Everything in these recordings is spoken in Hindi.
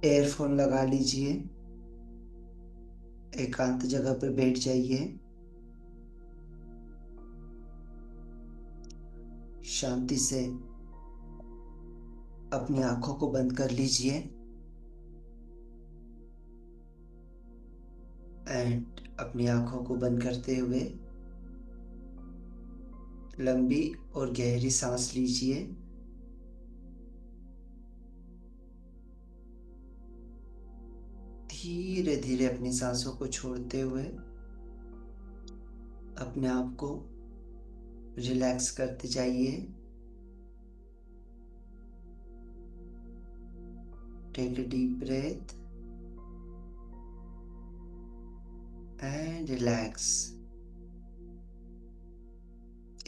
एयरफोन लगा लीजिए। एकांत जगह पे बैठ जाइए। शांति से अपनी आंखों को बंद कर लीजिए एंड अपनी आंखों को बंद करते हुए लंबी और गहरी सांस लीजिए। धीरे धीरे अपनी सांसों को छोड़ते हुए अपने आप को रिलैक्स करते जाइए। Take a deep breath and relax.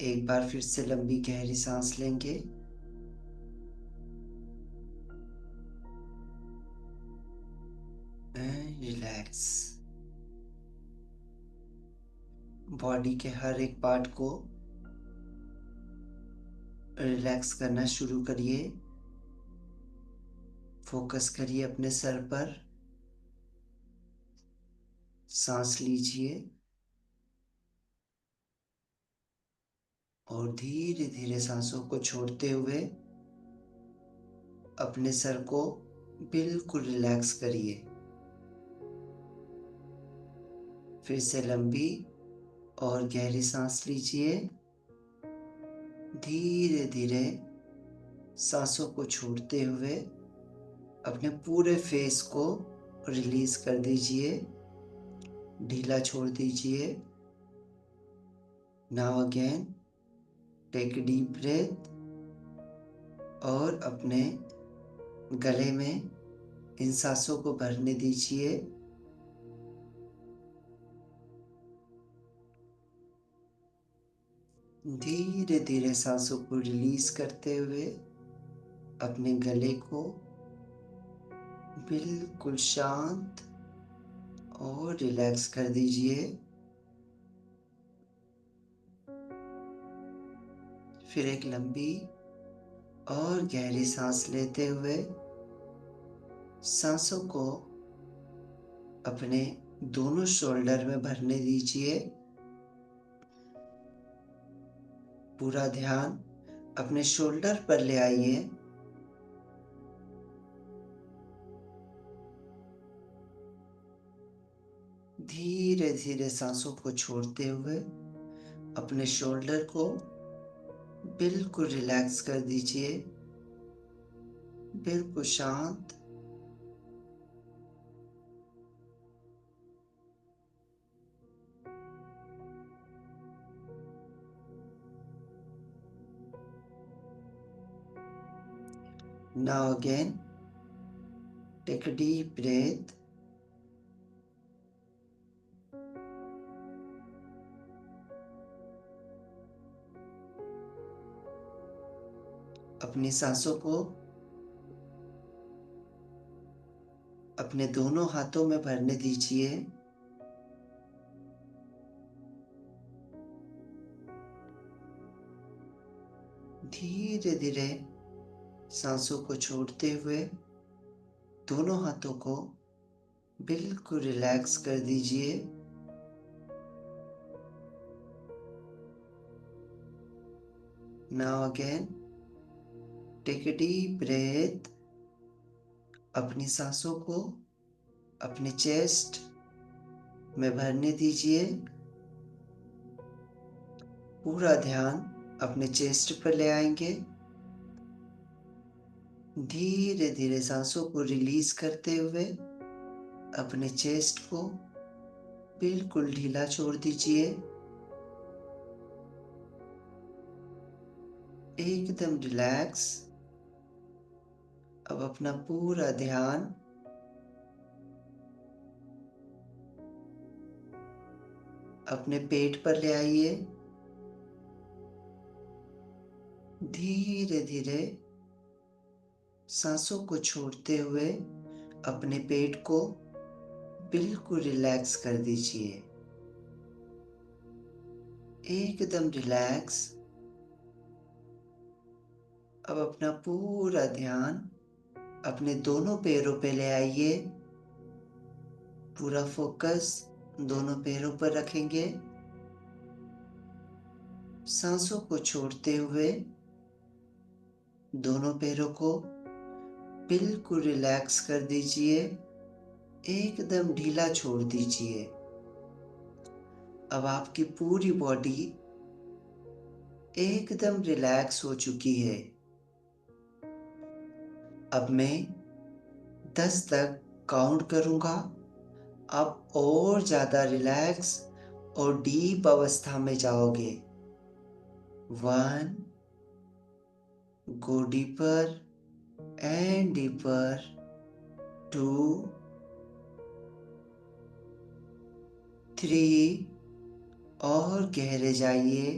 एक बार फिर से लंबी गहरी सांस लेंगे एंड रिलैक्स। बॉडी के हर एक पार्ट को रिलैक्स करना शुरू करिए। फोकस करिए अपने सर पर। सांस लीजिए और धीरे धीरे सांसों को छोड़ते हुए अपने सर को बिल्कुल रिलैक्स करिए। फिर से लंबी और गहरी सांस लीजिए। धीरे धीरे सांसों को छोड़ते हुए अपने पूरे फेस को रिलीज कर दीजिए। ढीला छोड़ दीजिए। Now again take deep breath और अपने गले में इन सांसों को भरने दीजिए। धीरे धीरे सांसों को रिलीज करते हुए अपने गले को बिल्कुल शांत और रिलैक्स कर दीजिए। फिर एक लंबी और गहरी सांस लेते हुए सांसों को अपने दोनों शोल्डर में भरने दीजिए। पूरा ध्यान अपने शोल्डर पर ले आइए। धीरे धीरे सांसों को छोड़ते हुए अपने शोल्डर को बिल्कुल रिलैक्स कर दीजिए। बिल्कुल शांत। Now again, take a deep breath. अपनी सांसों को अपने दोनों हाथों में भरने दीजिए। धीरे धीरे सांसों को छोड़ते हुए दोनों हाथों को बिल्कुल रिलैक्स कर दीजिए। Now again, take a deep breath. अपनी सांसों को अपने चेस्ट में भरने दीजिए। पूरा ध्यान अपने चेस्ट पर ले आएंगे। धीरे धीरे सांसों को रिलीज करते हुए अपने चेस्ट को बिल्कुल ढीला छोड़ दीजिए। एकदम रिलैक्स। अब अपना पूरा ध्यान अपने पेट पर ले आइए। धीरे धीरे सांसों को छोड़ते हुए अपने पेट को बिल्कुल रिलैक्स कर दीजिए। एकदम रिलैक्स। अब अपना पूरा ध्यान अपने दोनों पैरों पे ले आइए। पूरा फोकस दोनों पैरों पर रखेंगे। सांसों को छोड़ते हुए दोनों पैरों को बिल्कुल रिलैक्स कर दीजिए, एकदम ढीला छोड़ दीजिए। अब आपकी पूरी बॉडी एकदम रिलैक्स हो चुकी है। अब मैं 10 तक काउंट करूंगा। आप और ज्यादा रिलैक्स और डीप अवस्था में जाओगे। 1, go deeper and deeper. 2, 3, और गहरे जाइए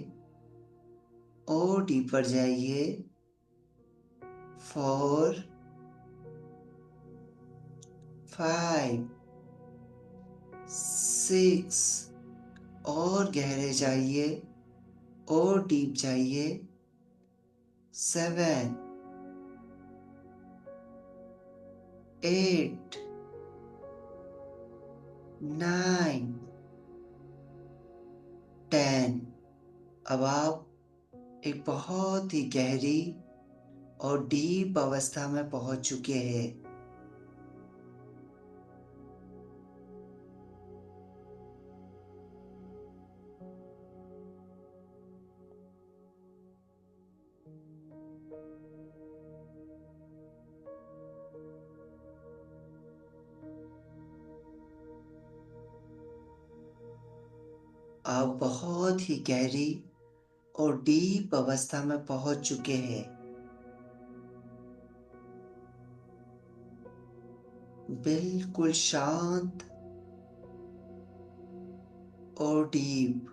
और डीपर जाइए। 4, 5, 6, और गहरे जाइए और डीप जाइए। 7, 8, 9, 10। अब आप एक बहुत ही गहरी और डीप अवस्था में पहुंच चुके हैं। आप बहुत ही गहरी और डीप अवस्था में पहुंच चुके हैं। बिल्कुल शांत और डीप।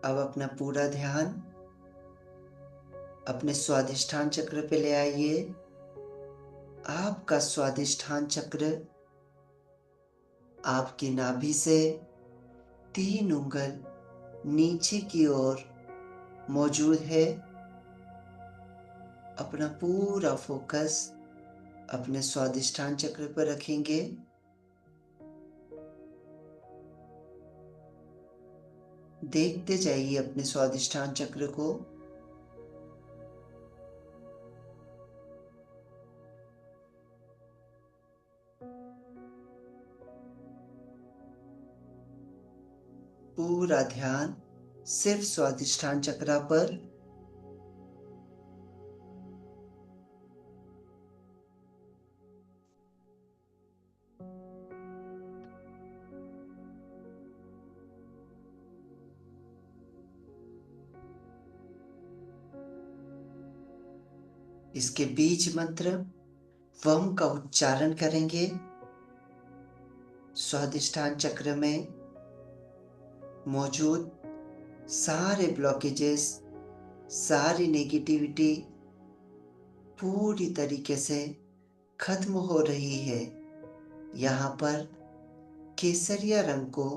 अब अपना पूरा ध्यान अपने स्वादिष्ठान चक्र पे ले आइए। आपका स्वादिष्ठान चक्र आपकी नाभि से 3 उंगल नीचे की ओर मौजूद है। अपना पूरा फोकस अपने स्वादिष्ठान चक्र पर रखेंगे। देखते जाइए अपने स्वादिष्ठान चक्र को। पूरा ध्यान सिर्फ स्वादिष्ठान चक्र पर। इसके बीज मंत्र वम का उच्चारण करेंगे। स्वादिष्ठान चक्र में मौजूद सारे ब्लॉकेजेस, सारी नेगेटिविटी पूरी तरीके से खत्म हो रही है। यहाँ पर केसरिया रंग को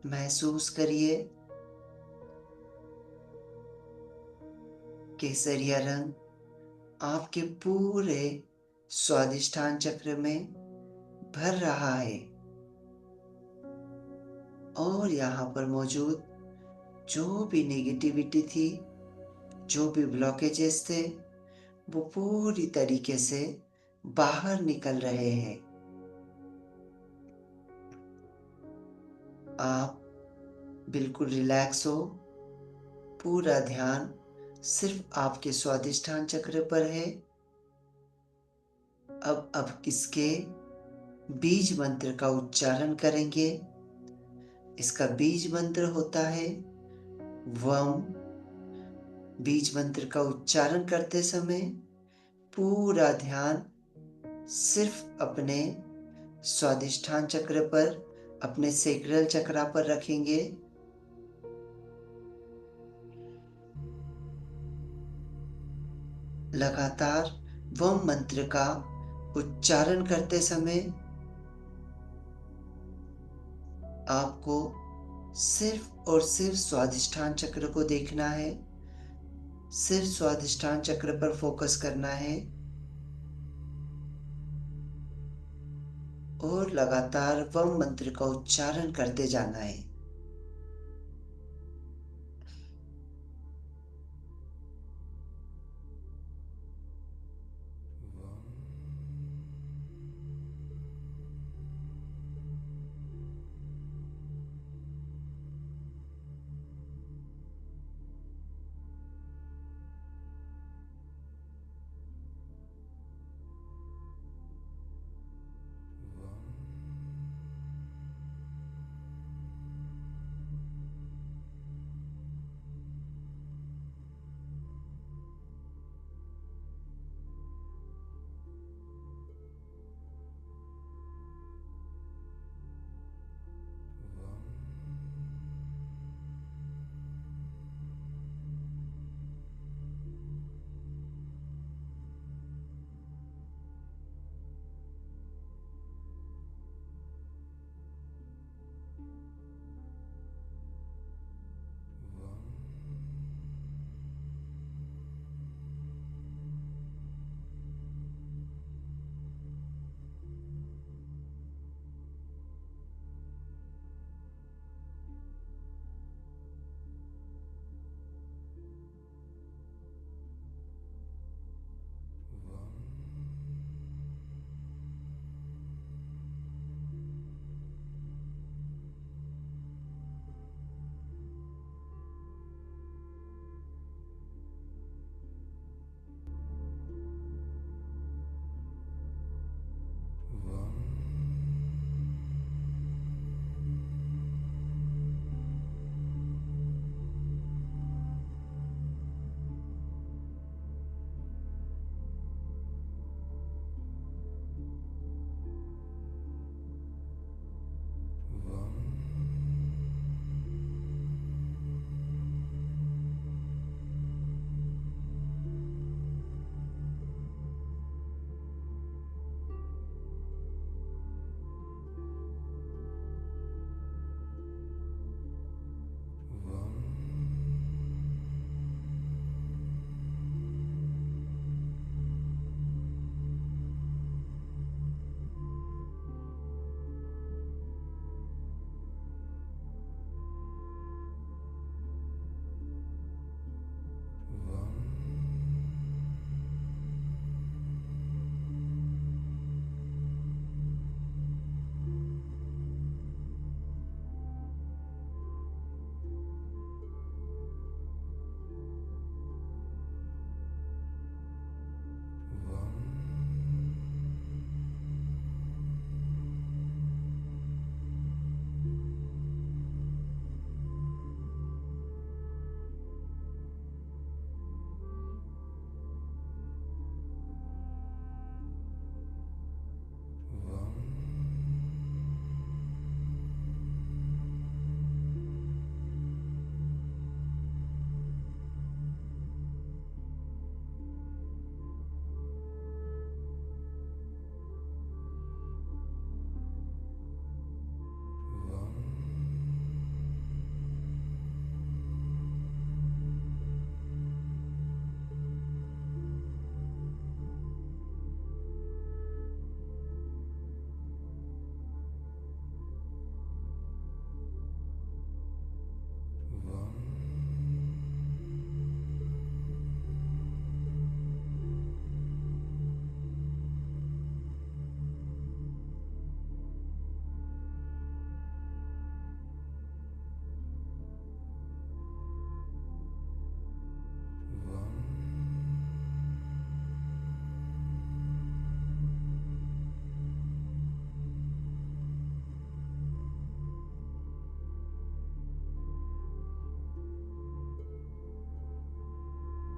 महसूस करिए। केसरिया रंग आपके पूरे स्वादिष्ठान चक्र में भर रहा है और यहाँ पर मौजूद जो भी नेगेटिविटी थी, जो भी ब्लॉकेजेस थे, वो पूरी तरीके से बाहर निकल रहे हैं। आप बिल्कुल रिलैक्स हो। पूरा ध्यान सिर्फ आपके स्वादिष्ठान चक्र पर है। अब इसके बीज मंत्र का उच्चारण करेंगे। इसका बीज मंत्र होता है वम। बीज मंत्र का उच्चारण करते समय पूरा ध्यान सिर्फ अपने स्वादिष्ठान चक्र पर, अपने सैक्रल चक्र पर रखेंगे। लगातार वम मंत्र का उच्चारण करते समय आपको सिर्फ और सिर्फ स्वादिष्ठान चक्र को देखना है। सिर्फ स्वादिष्ठान चक्र पर फोकस करना है और लगातार वम मंत्र का उच्चारण करते जाना है।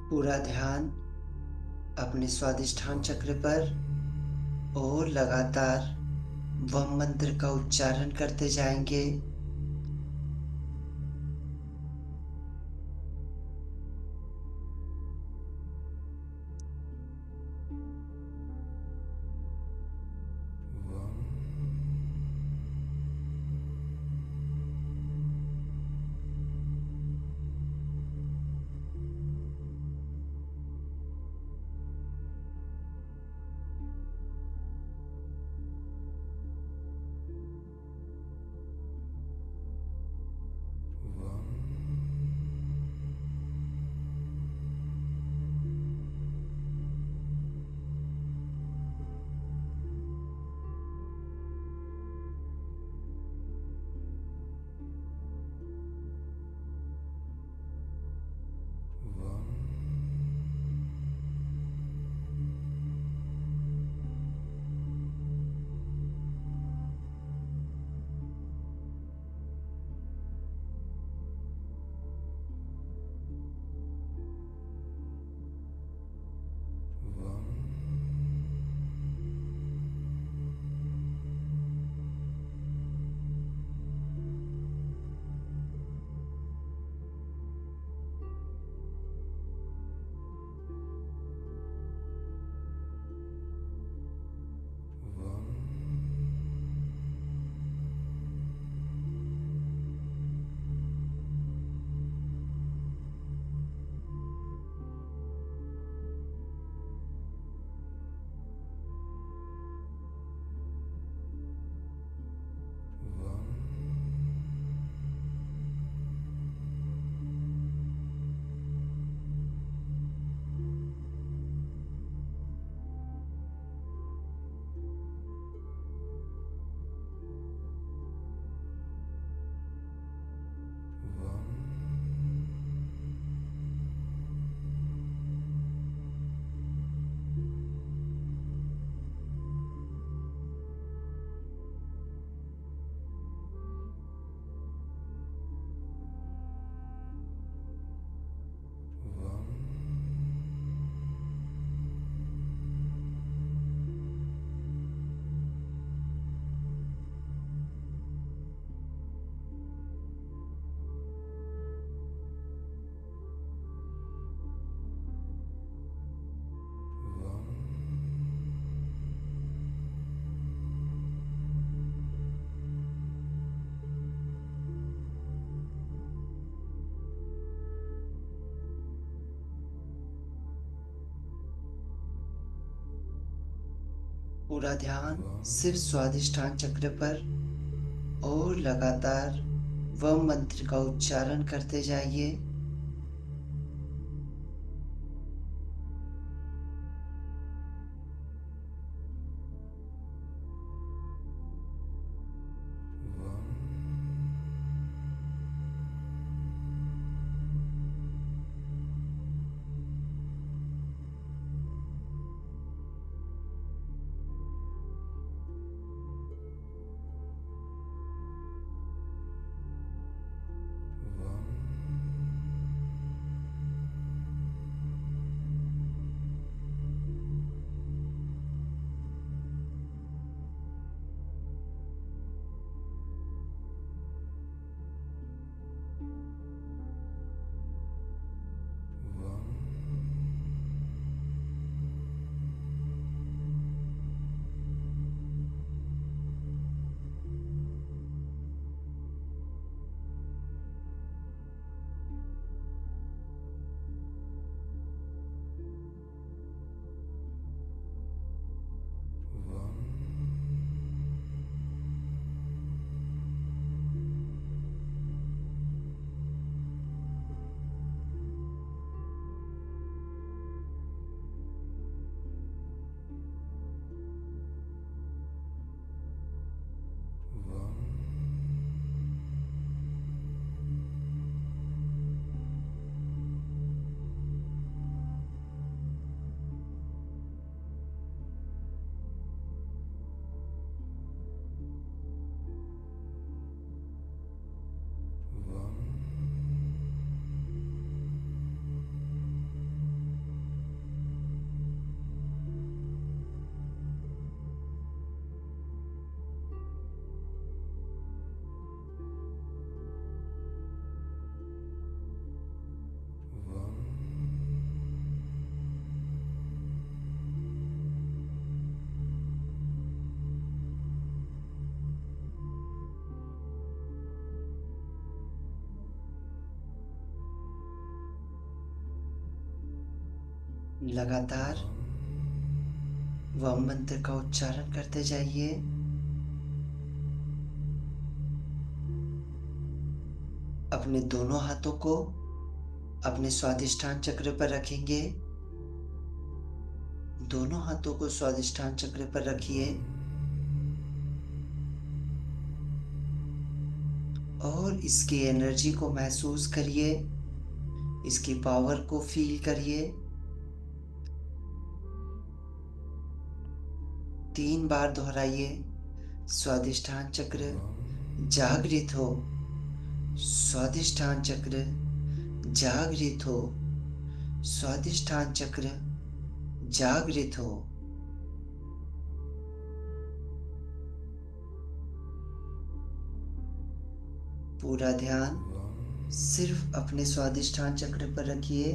पूरा ध्यान अपने स्वादिष्ठान चक्र पर और लगातार वम मंत्र का उच्चारण करते जाएंगे। पूरा ध्यान सिर्फ स्वादिष्ठान चक्र पर और लगातार वह मंत्र का उच्चारण करते जाइए। लगातार वह मंत्र का उच्चारण करते जाइए। अपने दोनों हाथों को अपने स्वादिष्ठान चक्र पर रखेंगे। दोनों हाथों को स्वादिष्ठान चक्र पर रखिए और इसकी एनर्जी को महसूस करिए, इसकी पावर को फील करिए। 3 बार दोहराइए। स्वादिष्ठान चक्र जागृत हो, स्वादिष्ठान चक्र जागृत हो, स्वादिष्ठान चक्र जागृत हो। पूरा ध्यान सिर्फ अपने स्वादिष्ठान चक्र पर रखिए।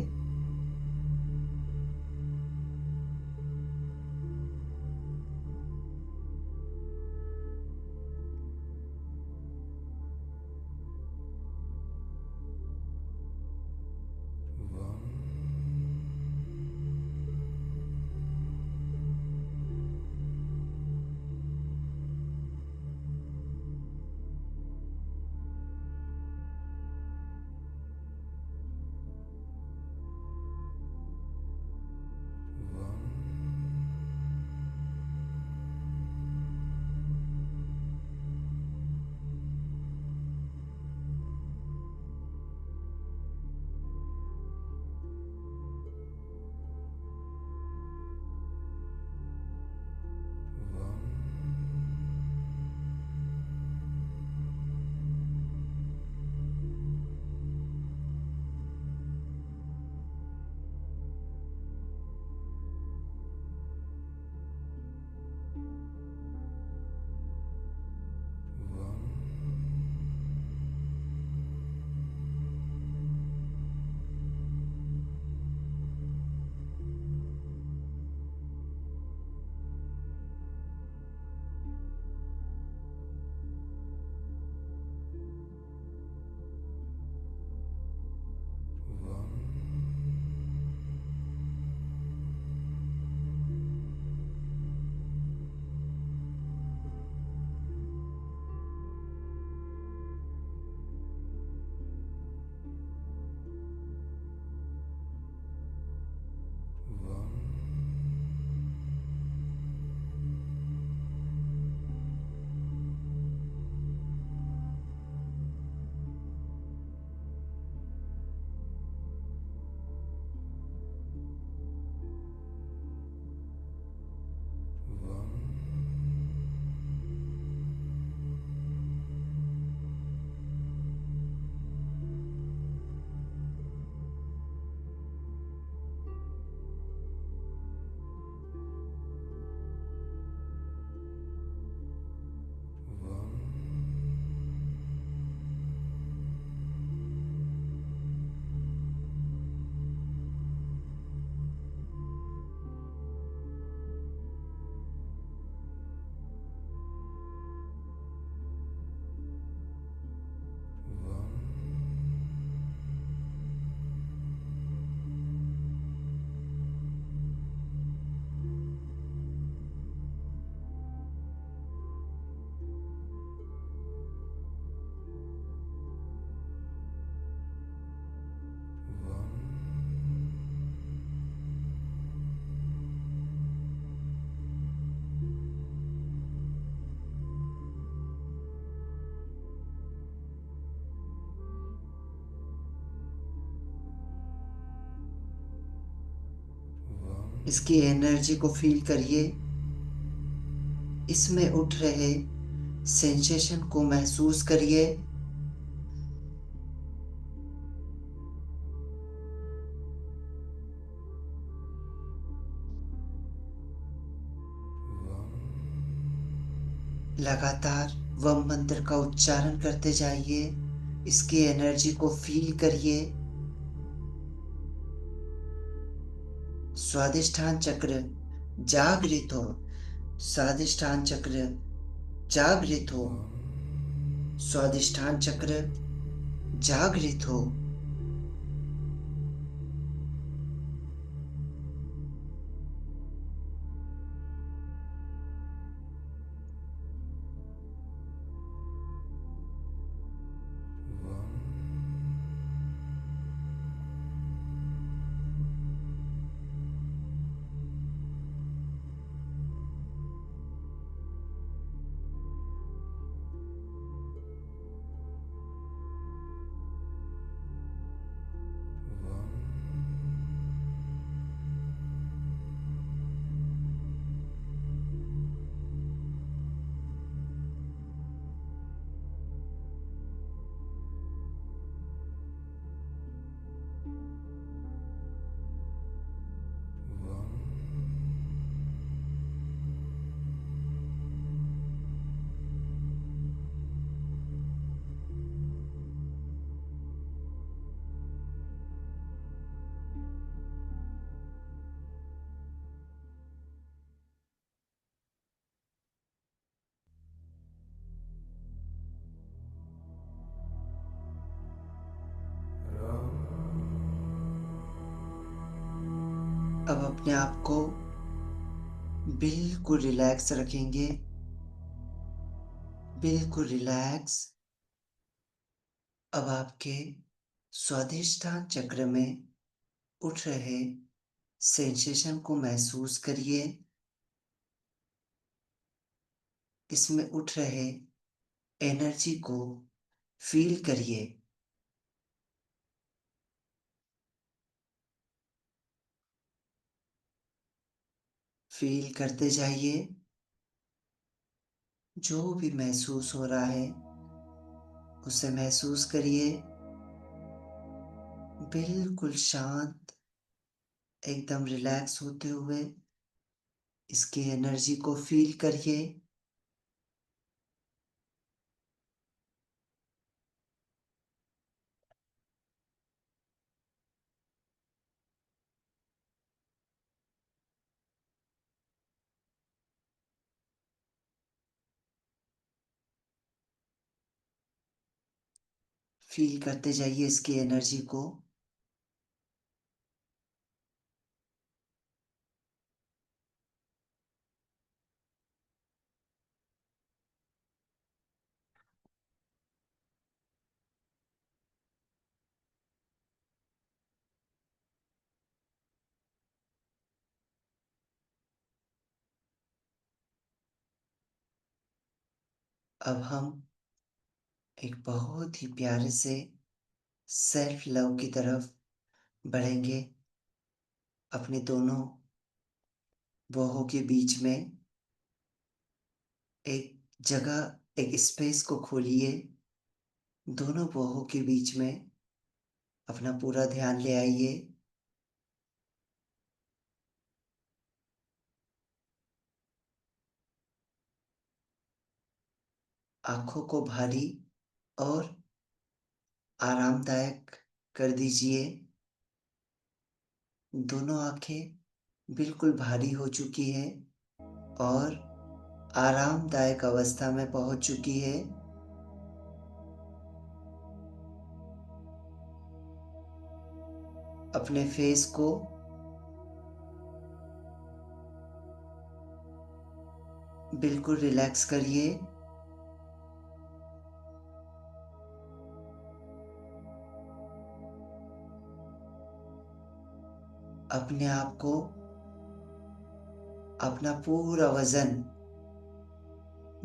इसकी एनर्जी को फील करिए। इसमें उठ रहे सेंसेशन को महसूस करिए। लगातार वम मंत्र का उच्चारण करते जाइए। इसकी एनर्जी को फील करिए। स्वादिष्ठान चक्र जागृत हो। स्वादिष्ठान चक्र जागृत हो। स्वादिष्ठान चक्र जागृत हो। अब अपने आप को बिल्कुल रिलैक्स रखेंगे। बिल्कुल रिलैक्स। अब आपके स्वादिष्ठान चक्र में उठ रहे सेंसेशन को महसूस करिए। इसमें उठ रहे एनर्जी को फील करिए। फील करते जाइए। जो भी महसूस हो रहा है उसे महसूस करिए। बिल्कुल शांत, एकदम रिलैक्स होते हुए इसकी एनर्जी को फील करिए। फील करते जाइए इसकी एनर्जी को। अब हम एक बहुत ही प्यारे से सेल्फ लव की तरफ बढ़ेंगे। अपने दोनों बाहों के बीच में एक जगह, एक स्पेस को खोलिए। दोनों बाहों के बीच में अपना पूरा ध्यान ले आइए। आंखों को भारी और आरामदायक कर दीजिए। दोनों आंखें बिल्कुल भारी हो चुकी है और आरामदायक अवस्था में पहुंच चुकी है। अपने फेस को बिल्कुल रिलैक्स करिए। अपने आप को, अपना पूरा वजन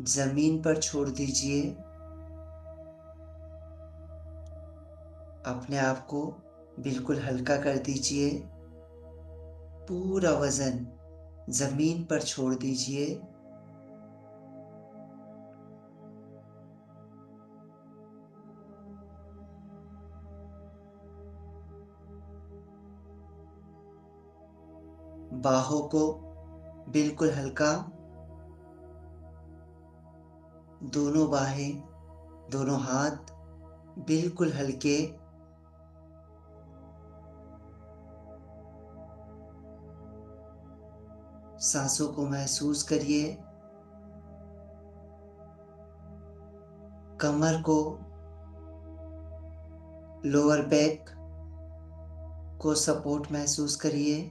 जमीन पर छोड़ दीजिए। अपने आप को बिल्कुल हल्का कर दीजिए। पूरा वजन जमीन पर छोड़ दीजिए। बाहों को बिल्कुल हल्का, दोनों बाहें, दोनों हाथ बिल्कुल हल्के। सांसों को महसूस करिए। कमर को, लोअर बैक को सपोर्ट महसूस करिए।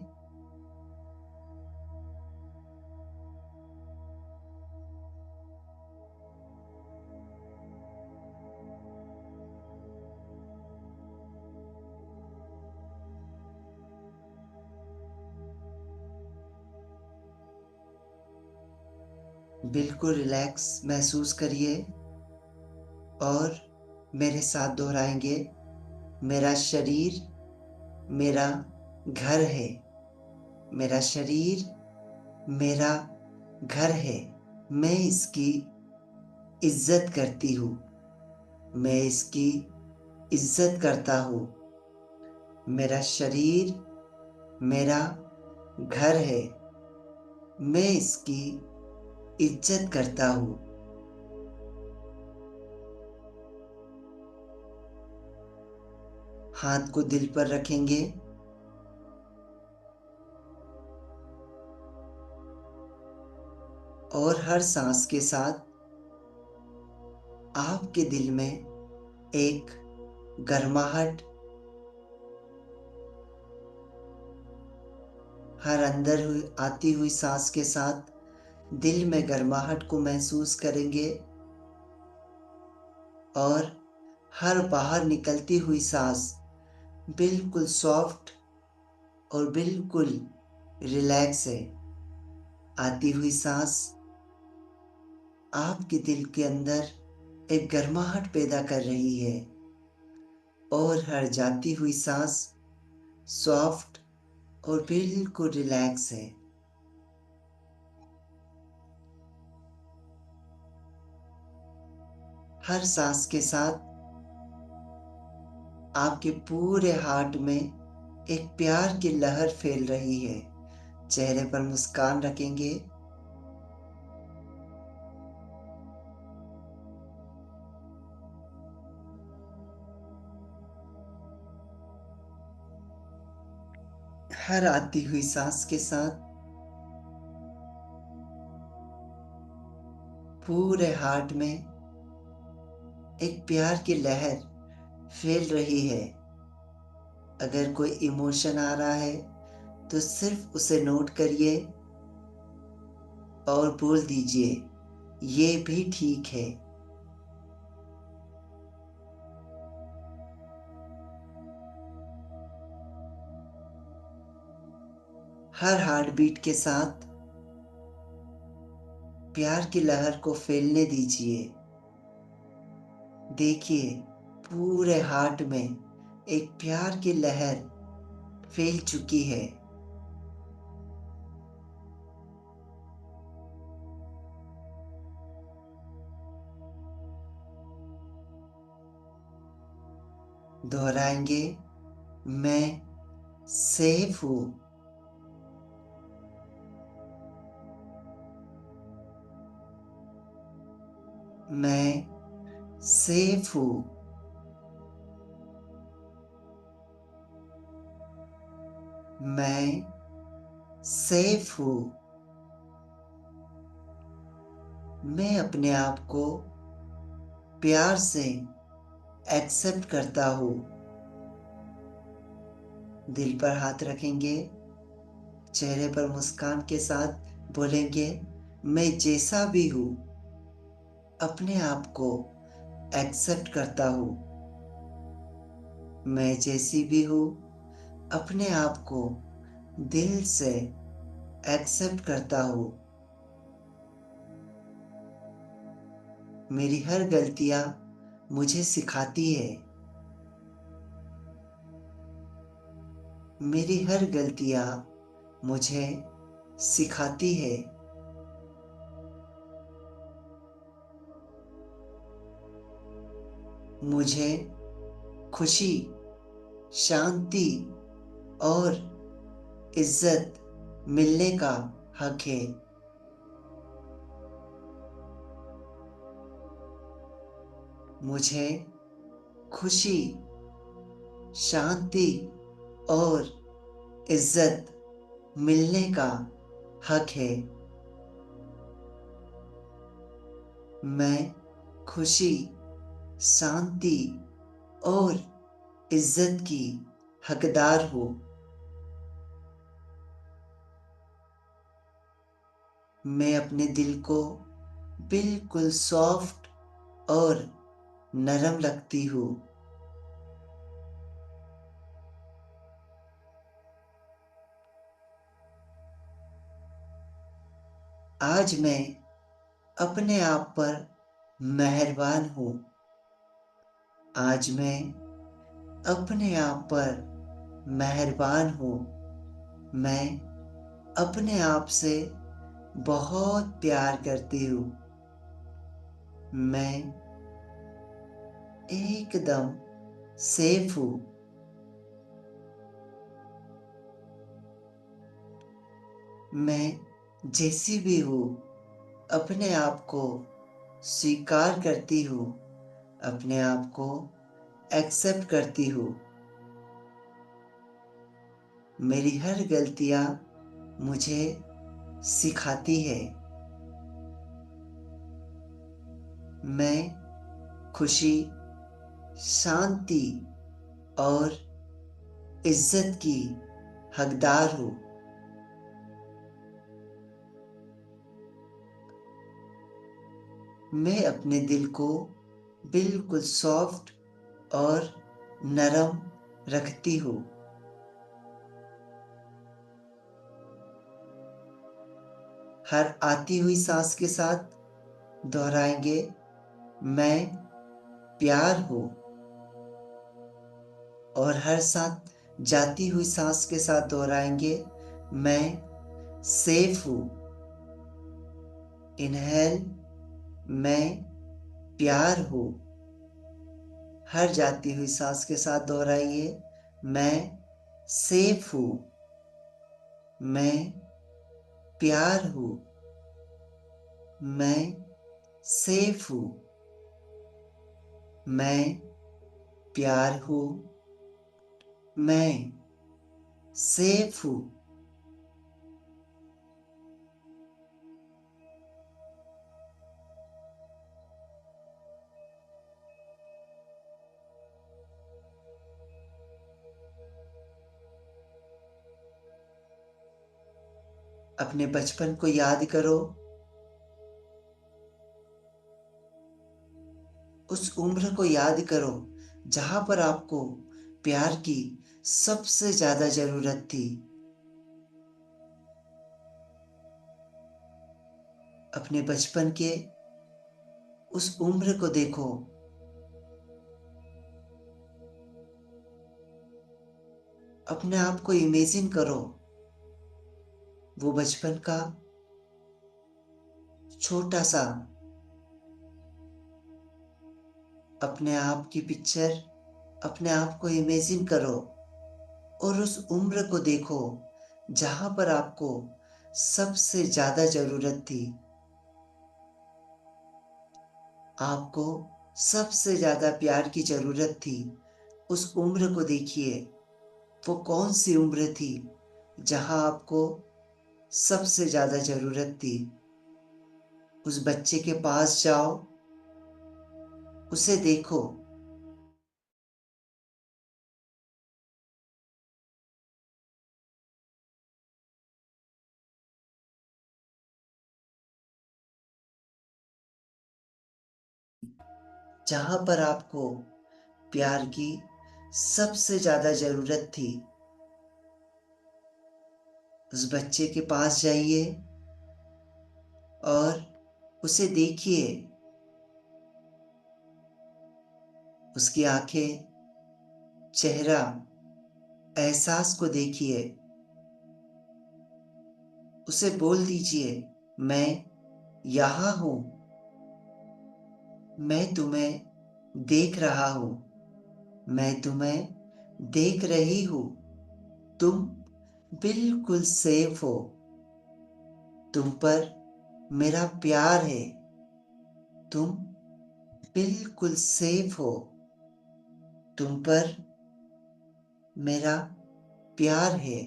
बिल्कुल रिलैक्स महसूस करिए और मेरे साथ दोहराएंगे। मेरा शरीर मेरा घर है। मेरा शरीर मेरा घर है। मैं इसकी इज्जत करती हूँ। मैं इसकी इज्जत करता हूँ। मेरा शरीर मेरा घर है। मैं इसकी इज्जत करता हूँ। हाथ को दिल पर रखेंगे और हर सांस के साथ आपके दिल में एक गर्माहट, हर अंदर आती हुई सांस के साथ दिल में गर्माहट को महसूस करेंगे और हर बाहर निकलती हुई सांस बिल्कुल सॉफ्ट और बिल्कुल रिलैक्स है। आती हुई सांस आपके दिल के अंदर एक गर्माहट पैदा कर रही है और हर जाती हुई सांस सॉफ्ट और बिल्कुल रिलैक्स है। हर सांस के साथ आपके पूरे हार्ट में एक प्यार की लहर फैल रही है। चेहरे पर मुस्कान रखेंगे। हर आती हुई सांस के साथ पूरे हार्ट में एक प्यार की लहर फैल रही है। अगर कोई इमोशन आ रहा है तो सिर्फ उसे नोट करिए और बोल दीजिए, ये भी ठीक है। हर हार्ट बीट के साथ प्यार की लहर को फैलने दीजिए। देखिए, पूरे हार्ट में एक प्यार की लहर फैल चुकी है। दोहराएंगे, मैं सेफ हूँ। मैं सेफ हूँ। मैं सेफ हूँ। मैं अपने आप को प्यार से एक्सेप्ट करता हूँ। दिल पर हाथ रखेंगे। चेहरे पर मुस्कान के साथ बोलेंगे, मैं जैसा भी हूँ अपने आप को एक्सेप्ट करता हूँ। मैं जैसी भी हूँ अपने आप को दिल से एक्सेप्ट करता हूँ। मेरी हर गलतियाँ मुझे सिखाती है। मेरी हर गलतियाँ मुझे सिखाती है। मुझे खुशी, शांति और इज्जत मिलने का हक है। मुझे खुशी, शांति और इज्जत मिलने का हक है। मैं खुशी, शांति और इज्जत की हकदार हूँ। मैं अपने दिल को बिल्कुल सॉफ्ट और नरम रखती हूँ। आज मैं अपने आप पर मेहरबान हूँ। आज मैं अपने आप पर मेहरबान हूँ। मैं अपने आप से बहुत प्यार करती हूँ। मैं एकदम सेफ हूँ। मैं जैसी भी हूँ अपने आप को स्वीकार करती हूँ, अपने आप को एक्सेप्ट करती हूँ। मेरी हर गलतियाँ मुझे सिखाती है। मैं खुशी, शांति और इज्जत की हकदार हूँ। मैं अपने दिल को बिल्कुल सॉफ्ट और नरम रखती हूँ। हर आती हुई सांस के साथ दोहराएंगे, मैं प्यार हूँ। और हर साथ जाती हुई सांस के साथ दोहराएंगे, मैं सेफ हूँ। इनहेल, मैं प्यार हूँ। हर जाती हुई सांस के साथ दोहराइए, मैं सेफ हूँ। मैं प्यार हूँ। मैं सेफ हूँ। मैं प्यार हूँ। मैं सेफ हूँ। अपने बचपन को याद करो। उस उम्र को याद करो जहां पर आपको प्यार की सबसे ज्यादा जरूरत थी। अपने बचपन के उस उम्र को देखो। अपने आप को इमेजिन करो, वो बचपन का छोटा सा अपने आप की पिक्चर, अपने आप को इमेजिन करो और उस उम्र को देखो जहां पर आपको सबसे ज्यादा जरूरत थी। आपको सबसे ज्यादा प्यार की जरूरत थी। उस उम्र को देखिए, वो कौन सी उम्र थी जहां आपको सबसे ज्यादा जरूरत थी। उस बच्चे के पास जाओ, उसे देखो। जहां पर आपको प्यार की सबसे ज्यादा जरूरत थी। उस बच्चे के पास जाइए और उसे देखिए। उसकी आंखें, चेहरा, एहसास को देखिए। उसे बोल दीजिए, मैं यहाँ हूँ, मैं तुम्हें देख रहा हूँ, मैं तुम्हें देख रही हूँ, तुम बिल्कुल सेफ हो, तुम पर मेरा प्यार है, तुम बिल्कुल सेफ हो, तुम पर मेरा प्यार है।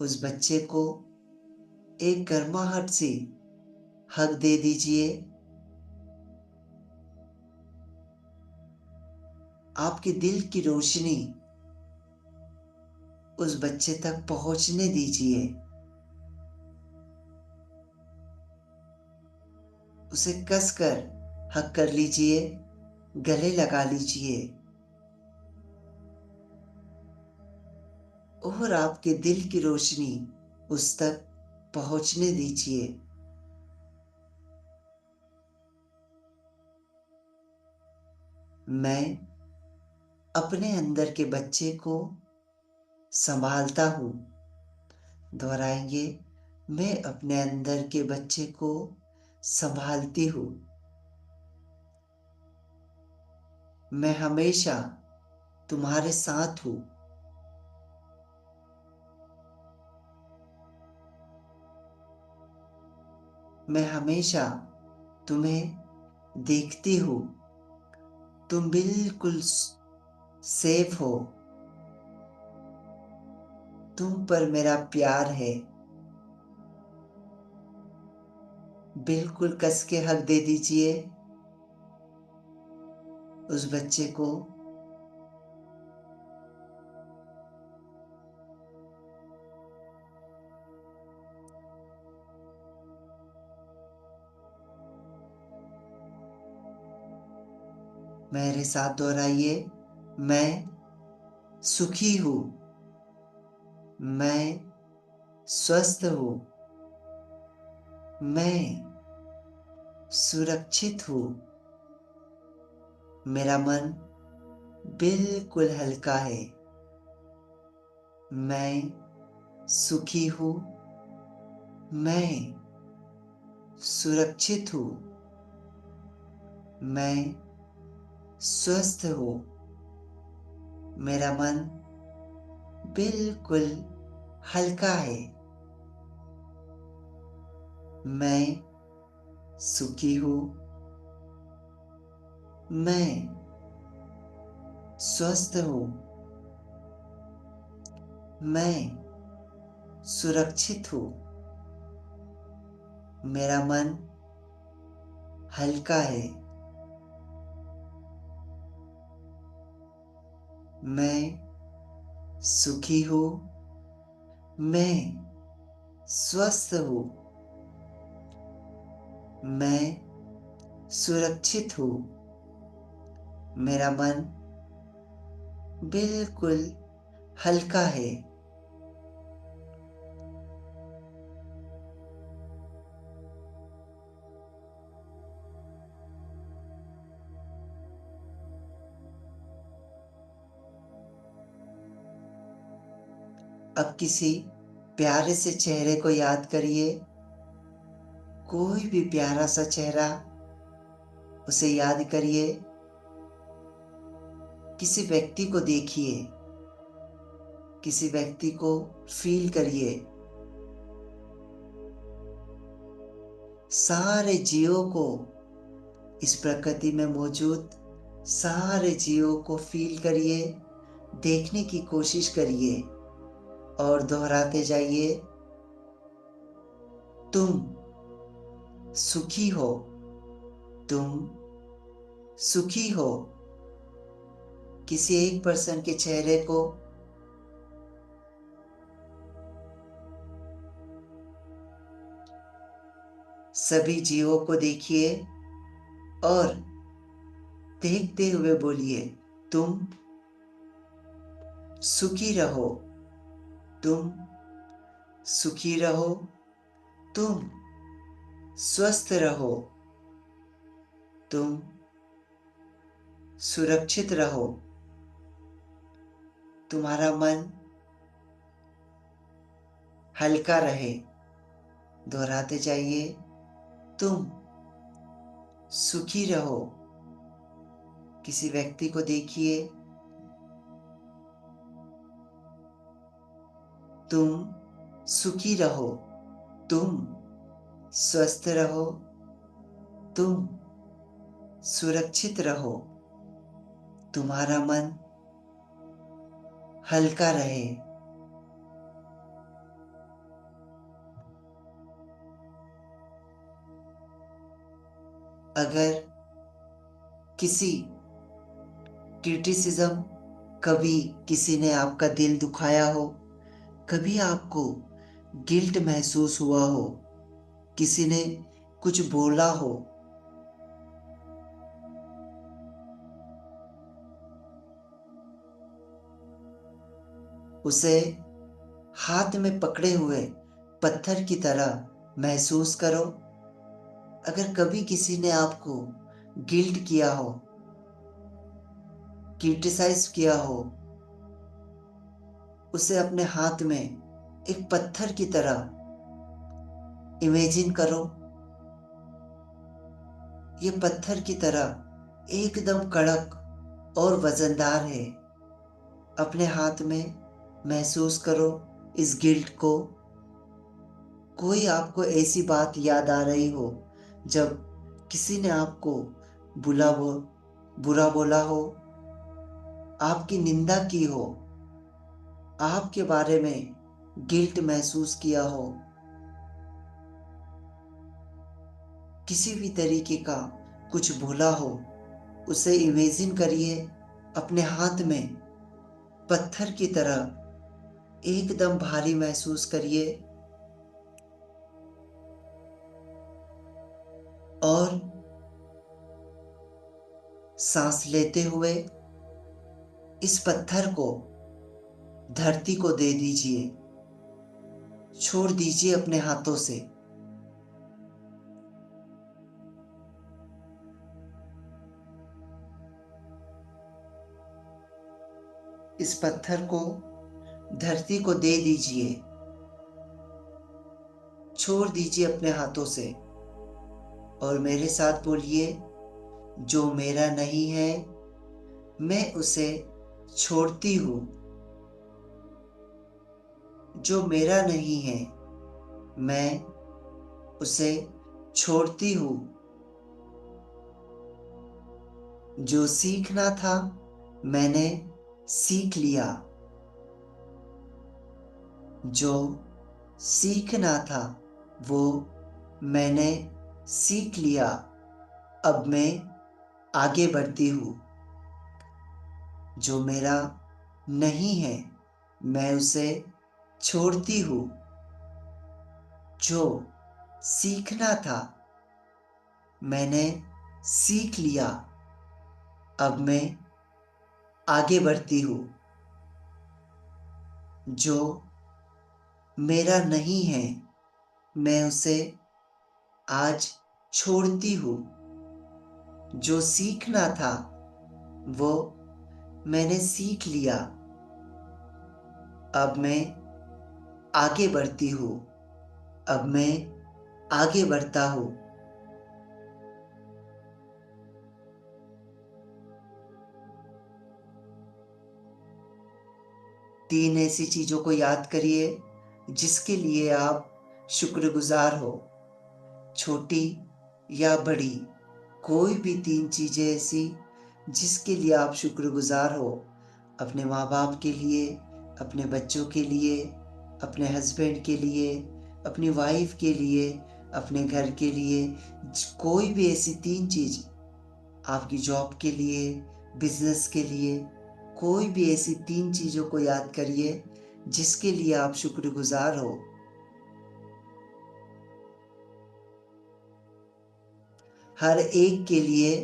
उस बच्चे को एक गर्माहट सी हग दे दीजिए। आपके दिल की रोशनी उस बच्चे तक पहुंचने दीजिए। उसे कसकर हग कर लीजिए, गले लगा लीजिए और आपके दिल की रोशनी उस तक पहुंचने दीजिए। मैं अपने अंदर के बच्चे को संभालता हूँ। दोहराएंगे, मैं अपने अंदर के बच्चे को संभालती हूँ। मैं हमेशा तुम्हारे साथ हूँ। मैं हमेशा तुम्हें देखती हूँ। तुम बिल्कुल सेफ हो। तुम पर मेरा प्यार है। बिल्कुल कस के हक दे दीजिए उस बच्चे को। मेरे साथ दोहराइए, मैं सुखी हूँ, मैं स्वस्थ हूँ, मैं सुरक्षित हूँ, मेरा मन बिल्कुल हल्का है। मैं सुखी हूँ, मैं सुरक्षित हूँ, मैं स्वस्थ हूँ, मेरा मन बिल्कुल हल्का है। मैं सुखी हूँ, मैं स्वस्थ हूँ, मैं सुरक्षित हूँ, मेरा मन हल्का है। मैं सुखी हूँ, मैं स्वस्थ हूँ, मैं सुरक्षित हूँ, मेरा मन बिल्कुल हल्का है। अब किसी प्यारे से चेहरे को याद करिए। कोई भी प्यारा सा चेहरा, उसे याद करिए। किसी व्यक्ति को देखिए, किसी व्यक्ति को फील करिए। सारे जीवों को, इस प्रकृति में मौजूद सारे जीवों को फील करिए, देखने की कोशिश करिए और दोहराते जाइए, तुम सुखी हो, तुम सुखी हो। किसी एक पर्सन के चेहरे को सभी जीवों को देखिए और देखते हुए बोलिए, तुम सुखी रहो, तुम सुखी रहो, तुम स्वस्थ रहो, तुम सुरक्षित रहो, तुम्हारा मन हल्का रहे। दोहराते जाइए, तुम सुखी रहो। किसी व्यक्ति को देखिए, तुम सुखी रहो, तुम स्वस्थ रहो, तुम सुरक्षित रहो, तुम्हारा मन हल्का रहे। अगर किसी क्रिटिसिज्म, कभी किसी ने आपका दिल दुखाया हो, कभी आपको गिल्ट महसूस हुआ हो, किसी ने कुछ बोला हो, उसे हाथ में पकड़े हुए पत्थर की तरह महसूस करो। अगर कभी किसी ने आपको गिल्ट किया हो, क्रिटिसाइज किया हो, उसे अपने हाथ में एक पत्थर की तरह इमेजिन करो। ये पत्थर की तरह एकदम कड़क और वजनदार है। अपने हाथ में महसूस करो इस गिल्ट को। कोई आपको ऐसी बात याद आ रही हो जब किसी ने आपको बुला वो बुरा बोला हो, आपकी निंदा की हो, आपके बारे में गिल्ट महसूस किया हो, किसी भी तरीके का कुछ भूला हो, उसे इमेजिन करिए अपने हाथ में पत्थर की तरह एकदम भारी महसूस करिए और सांस लेते हुए इस पत्थर को धरती को दे दीजिए, छोड़ दीजिए अपने हाथों से। इस पत्थर को धरती को दे दीजिए, छोड़ दीजिए अपने हाथों से और मेरे साथ बोलिए, जो मेरा नहीं है मैं उसे छोड़ती हूँ। जो मेरा नहीं है मैं उसे छोड़ती हूँ। जो सीखना था मैंने सीख लिया। जो सीखना था वो मैंने सीख लिया। अब मैं आगे बढ़ती हूँ। जो मेरा नहीं है मैं उसे छोड़ती हूँ। जो सीखना था मैंने सीख लिया। अब मैं आगे बढ़ती हूँ। जो मेरा नहीं है मैं उसे आज छोड़ती हूँ। जो सीखना था वो मैंने सीख लिया। अब मैं आगे बढ़ती हूँ। अब मैं आगे बढ़ता हूँ। तीन ऐसी चीजों को याद करिए जिसके लिए आप शुक्रगुजार हो, छोटी या बड़ी, कोई भी तीन चीजें ऐसी जिसके लिए आप शुक्रगुजार हो। अपने माँ बाप के लिए, अपने बच्चों के लिए, अपने हस्बैंड के लिए, अपनी वाइफ के लिए, अपने घर के लिए। कोई भी ऐसी तीन चीज, आपकी जॉब के लिए, बिजनेस के लिए, कोई भी ऐसी तीन चीजों को याद करिए जिसके लिए आप शुक्रगुजार हो। हर एक के लिए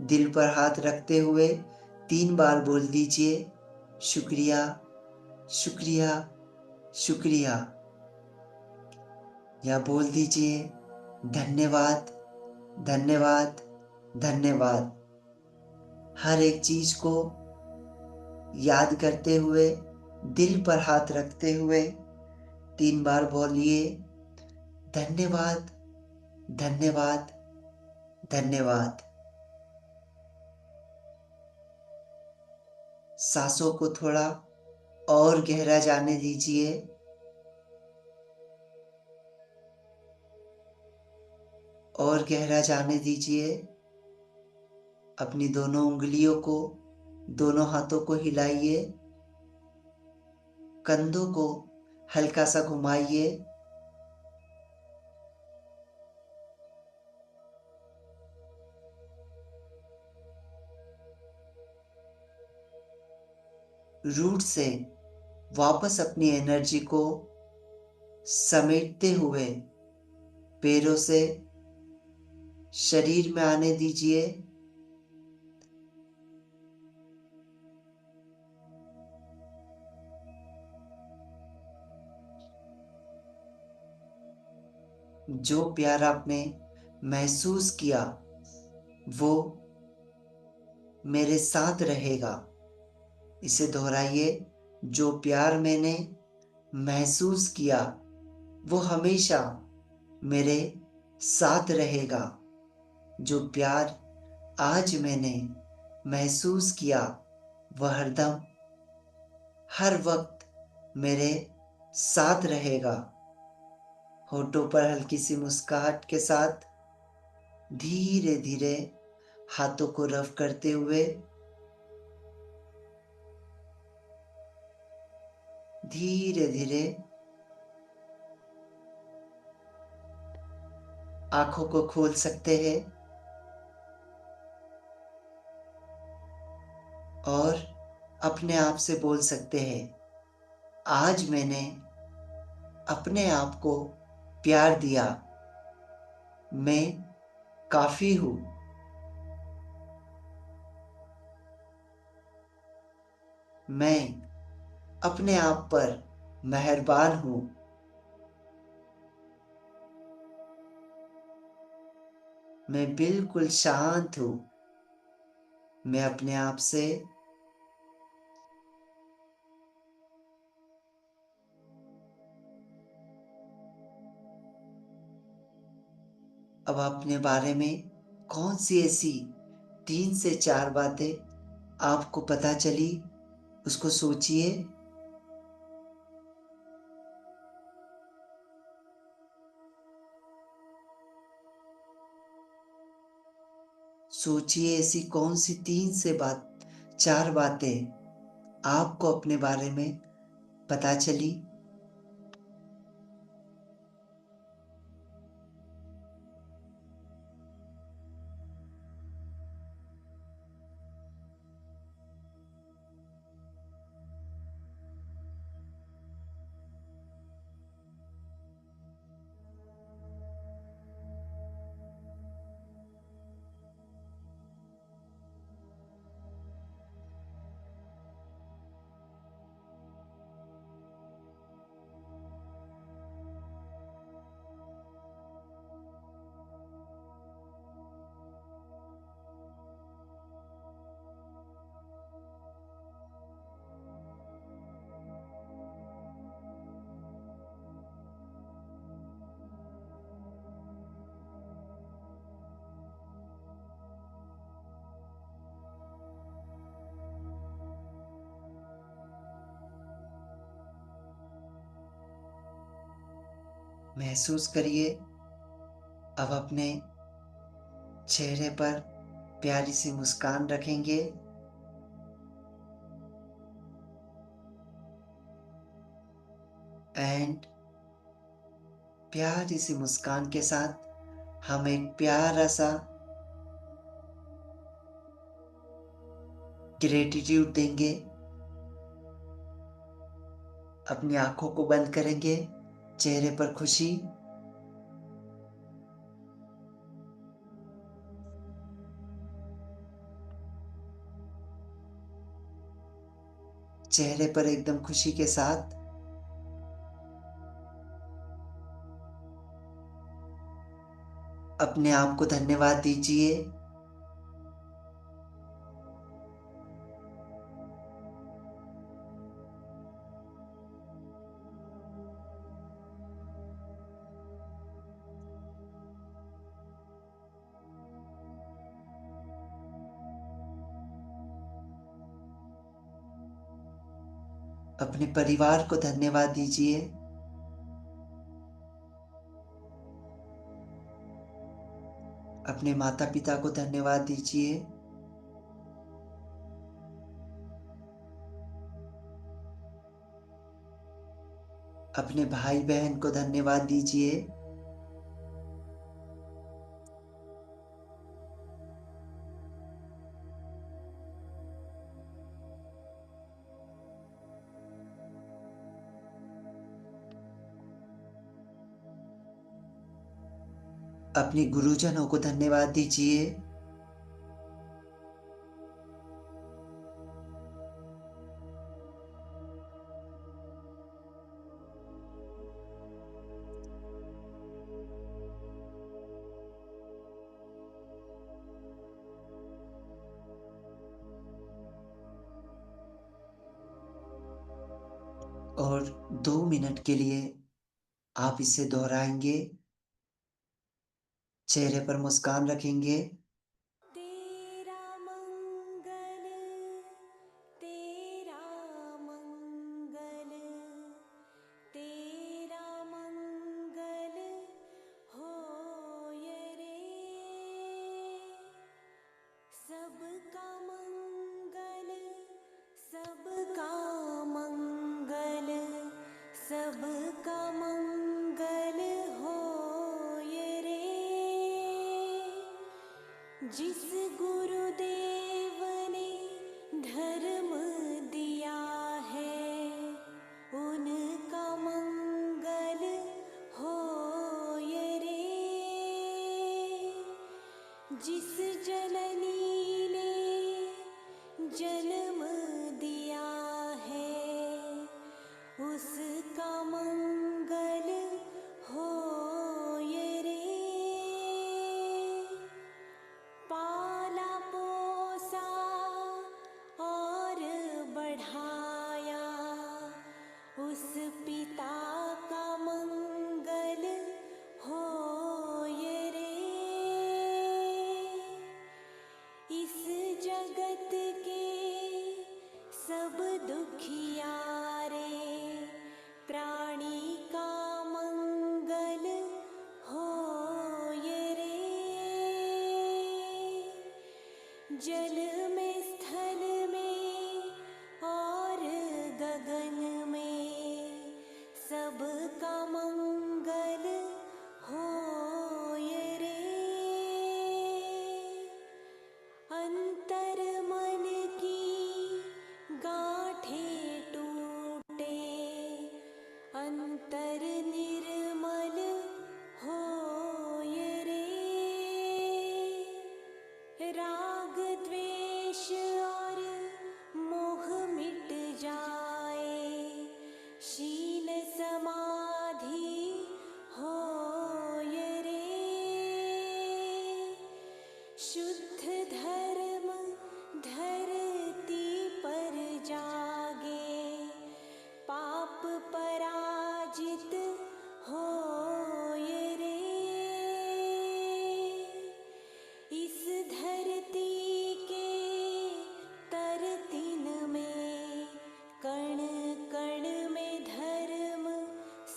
दिल पर हाथ रखते हुए 3 बार बोल दीजिए, शुक्रिया, शुक्रिया, शुक्रिया। या बोल दीजिए, धन्यवाद, धन्यवाद, धन्यवाद। हर एक चीज को याद करते हुए, दिल पर हाथ रखते हुए 3 बार बोलिए, धन्यवाद, धन्यवाद, धन्यवाद। सांसों को थोड़ा और गहरा जाने दीजिए। और गहरा जाने दीजिए। अपनी दोनों उंगलियों को, दोनों हाथों को हिलाइए। कंधों को हल्का सा घुमाइए। रूट से वापस अपनी एनर्जी को समेटते हुए पैरों से शरीर में आने दीजिए। जो प्यार आपने महसूस किया वो मेरे साथ रहेगा। इसे दोहराइए। जो प्यार मैंने महसूस किया वो हमेशा मेरे साथ रहेगा। जो प्यार आज मैंने महसूस किया वह हरदम हर वक्त मेरे साथ रहेगा। होठों पर हल्की सी मुस्कुराहट के साथ धीरे धीरे हाथों को रफ करते हुए धीरे धीरे आंखों को खोल सकते हैं और अपने आप से बोल सकते हैं, आज मैंने अपने आप को प्यार दिया। मैं काफी हूं। मैं अपने आप पर मेहरबान हूं। मैं बिल्कुल शांत हूं। मैं अपने आप से अब अपने बारे में कौन सी ऐसी 3 से 4 बातें आपको पता चली उसको सोचिए। सोचिए ऐसी कौन सी 3 से 4 बातें आपको अपने बारे में पता चली। महसूस करिए। अब अपने चेहरे पर प्यारी सी मुस्कान रखेंगे एंड प्यारी सी मुस्कान के साथ हम एक प्यारा सा ग्रेटिट्यूड देंगे। अपनी आंखों को बंद करेंगे। चेहरे पर खुशी, चेहरे पर एकदम खुशी के साथ अपने आप को धन्यवाद दीजिए। अपने परिवार को धन्यवाद दीजिए। अपने माता-पिता को धन्यवाद दीजिए। अपने भाई-बहन को धन्यवाद दीजिए। अपने गुरुजनों को धन्यवाद दीजिए। और 2 मिनट के लिए आप इसे दोहराएँगे, चेहरे पर मुस्कान रखेंगे। तेरा मंगल तेरा मंगल तेरा मंगल होय रे सबका मंगल सबका मंगल सबका मंगल होय रे जिस गुरुदेव ने धर्म दिया है उनका मंगल होय रे जिस जननी ने जन्म दिया है उसका मंगल होय रे पाला पोसा और बढ़ाया उस पिता का मंगल होय रे इस जगत के सब दुखियारे प्राणी का मंगल होय रे जल में स्थल में और गगन में सबका मंगल होय रे अंतर मन की गांठें टूटे अंतर निर्मल होय रे राग द्वेष और मोह मिट जाए शील समाधि होय रे शुद्ध धर्म धरती पर जागे पाप पराजित होय रे इस धरती के तरतिन में कण कण में धर्म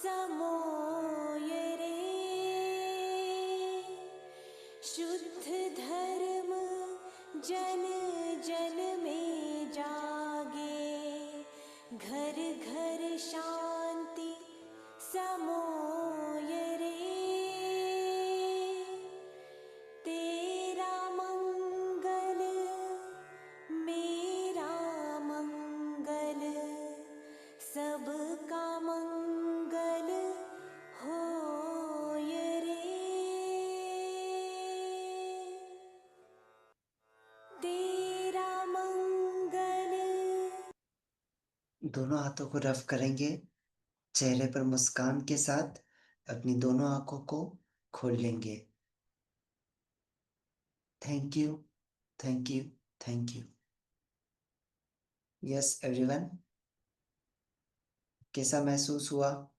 समोय रे शुद्ध धर्म जन जन में जागे घर घर शांति समोय रे तेरा मंगल मेरा मंगल सबका मंगल होय रे तेरा मंगल दोनों हाथों को रब करेंगे, चेहरे पर मुस्कान के साथ अपनी दोनों आँखों को खोल लेंगे। Thank you, thank you, thank you. Yes everyone, कैसा महसूस हुआ?